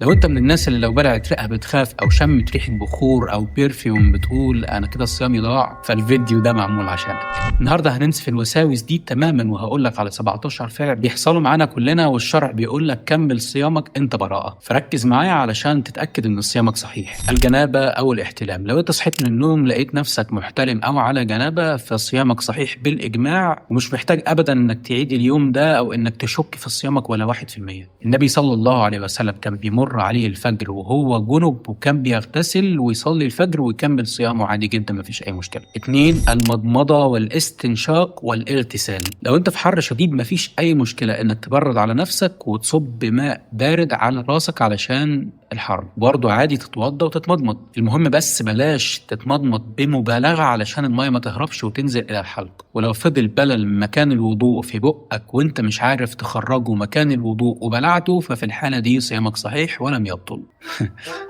لو انت من الناس اللي لو بلعت ريقها بتخاف او شمت ريحه بخور او بيرفيوم بتقول انا كده صيامي ضاع، فالفيديو ده معمول عشانك. النهارده هننسف الوساوس دي تماما، وهقول لك على 17 فعل بيحصلوا معانا كلنا، والشرع بيقول لك كمل صيامك انت براءه. فركز معايا علشان تتاكد ان صيامك صحيح. الجنابه او الاحتلام، لو انت صحيت من النوم لقيت نفسك محتلم او على جنابه فصيامك صحيح بالاجماع، ومش محتاج ابدا انك تعيد اليوم ده او انك تشك في صيامك ولا 1%. النبي صلى الله عليه وسلم كان بيمر عليه الفجر وهو جنب، وكان بيغتسل ويصلي الفجر ويكمل صيامه عادي جدا، مفيش اي مشكله. 2، المضمضه والاستنشاق والاغتسال. لو انت في حر شديد مفيش اي مشكله انك تبرد على نفسك وتصب ماء بارد على راسك علشان الحر، برضه عادي تتوضى وتتمضمض. المهم بس بلاش تتمضمض بمبالغه علشان الميه ما تهربش وتنزل الى الحلق. ولو فضل بلل مكان الوضوء في بقك وانت مش عارف تخرجه مكان الوضوء وبلعته، ففي الحاله دي صيامك صحيح ولم يبطل.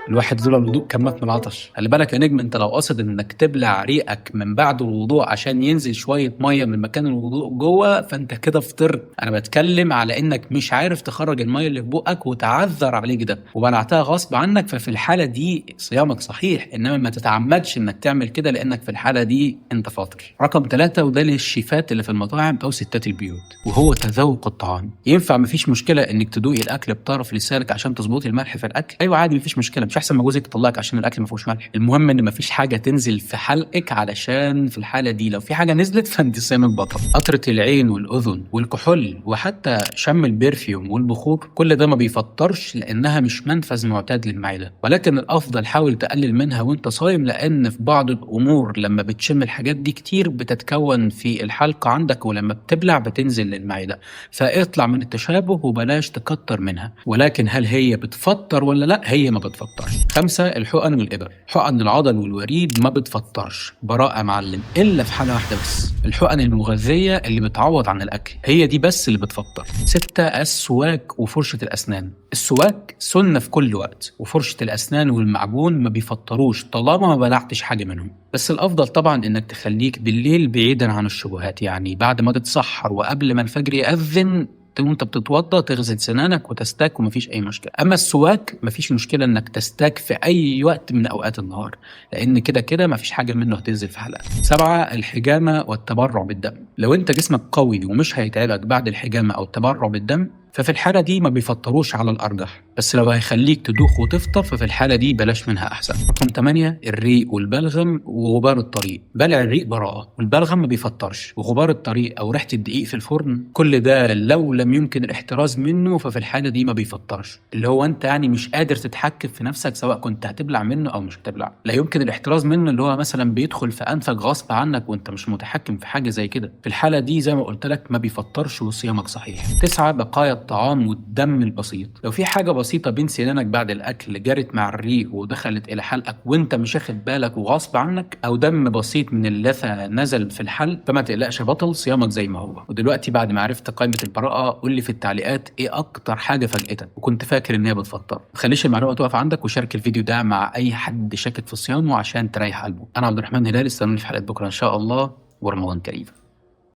الواحد لولا الوضوء كان مات من العطش. خلي بالك يا نجم، انت لو قاصد انك تبلع ريقك من بعد الوضوء عشان ينزل شويه ميه من مكان الوضوء جوه، فانت كده فطرت. انا بتكلم على انك مش عارف تخرج الميه اللي في بقك وتعذر عليك ده وبلعتها غصب عنك، ففي الحاله دي صيامك صحيح. انما ما تتعمدش انك تعمل كده، لانك في الحاله دي انت فاطر. رقم 3، وده للشيفات اللي في المطاعم او ستات البيوت، وهو تذوق الطعام. ينفع مفيش مشكله انك تدوقي الاكل بطرف لسانك عشان تظبطي الملح في الاكل؟ ايوه عادي مفيش مشكله، مش احسن ما جوزك يطلعك عشان الاكل ما فيهوش ملح. المهم ان مفيش حاجه تنزل في حلقك، علشان في الحاله دي لو في حاجه نزلت فانت صيامك بطل. قطره العين والاذن والكحول وحتى شم البرفيوم والبخور، كل ده ما بيفطرش لانها مش منفذ معتاد للمعده، ولكن الافضل حاول تقلل منها وانت صايم، لان في بعض الامور لما بتشم الحاجات دي كتير بتتكون في الحلقه عندك، ولما بتبلع بتنزل للمعده. فاطلع من التشابه وبلاش تكتر منها. ولكن هل هي بتفطر ولا لا؟ هي ما بتفطرش. 5، الحقن والإبر. حقن العضل والوريد ما بتفطرش، براءة معلم، إلا في حالة واحدة بس، الحقن المغذية اللي بتعوض عن الأكل، هي دي بس اللي بتفطر. 6، السواك وفرشة الأسنان. السواك سنة في كل وقت، وفرشة الأسنان والمعجون ما بيفطروش طالما ما بلعتش حاجة منهم. بس الأفضل طبعا إنك تخليك بالليل بعيدا عن الشبهات، يعني بعد ما تتسحر وقبل ما الفجر يأذن وانت بتتوضى تغسل سنانك وتستاك ومفيش اي مشكله. اما السواك مفيش مشكله انك تستاك في اي وقت من اوقات النهار، لان كده كده مفيش حاجه منه هتنزل في حلقه. 7، الحجامه والتبرع بالدم. لو انت جسمك قوي ومش هيتعبك بعد الحجامه او التبرع بالدم، ففي الحالة دي ما بيفطروش على الأرجح، بس لو هيخليك تدوخ وتفطر ففي الحالة دي بلاش منها أحسن. رقم 8، الريق والبلغم وغبار الطريق. بلع الريق براءة، والبلغم ما بيفطرش، وغبار الطريق أو ريحة الدقيق في الفرن كل ده لو لم يمكن الاحتراز منه ففي الحالة دي ما بيفطرش. اللي هو أنت يعني مش قادر تتحكم في نفسك سواء كنت هتبلع منه أو مش هتبلع. لا يمكن الاحتراز منه اللي هو مثلا بيدخل في أنفك غصب عنك وأنت مش متحكم في حاجة زي كده، في الحالة دي زي ما قلت لك ما بيفطرش وصيامك صحيح. 9، بقايا الطعام والدم البسيط. لو في حاجة بسيطة بين سنانك بعد الأكل جرت مع الريق ودخلت إلى حلقك وأنت مش واخد بالك وغصب عنك، أو دم بسيط من اللثة نزل في الحلق، فما تقلقش، بطل صيامك زي ما هو. ودلوقتي بعد ما عرفت قائمة البراءة قول لي في التعليقات إيه أكتر حاجة فاجأتك وكنت فاكر إن هي بتفطر. ما تخليش المعلومة تقف عندك، وشارك الفيديو ده مع أي حد شاكك في صيامه عشان تريح قلبه. أنا عبد الرحمن هلال، استنوني في حلقة بكرة إن شاء الله، ورمضان كريم.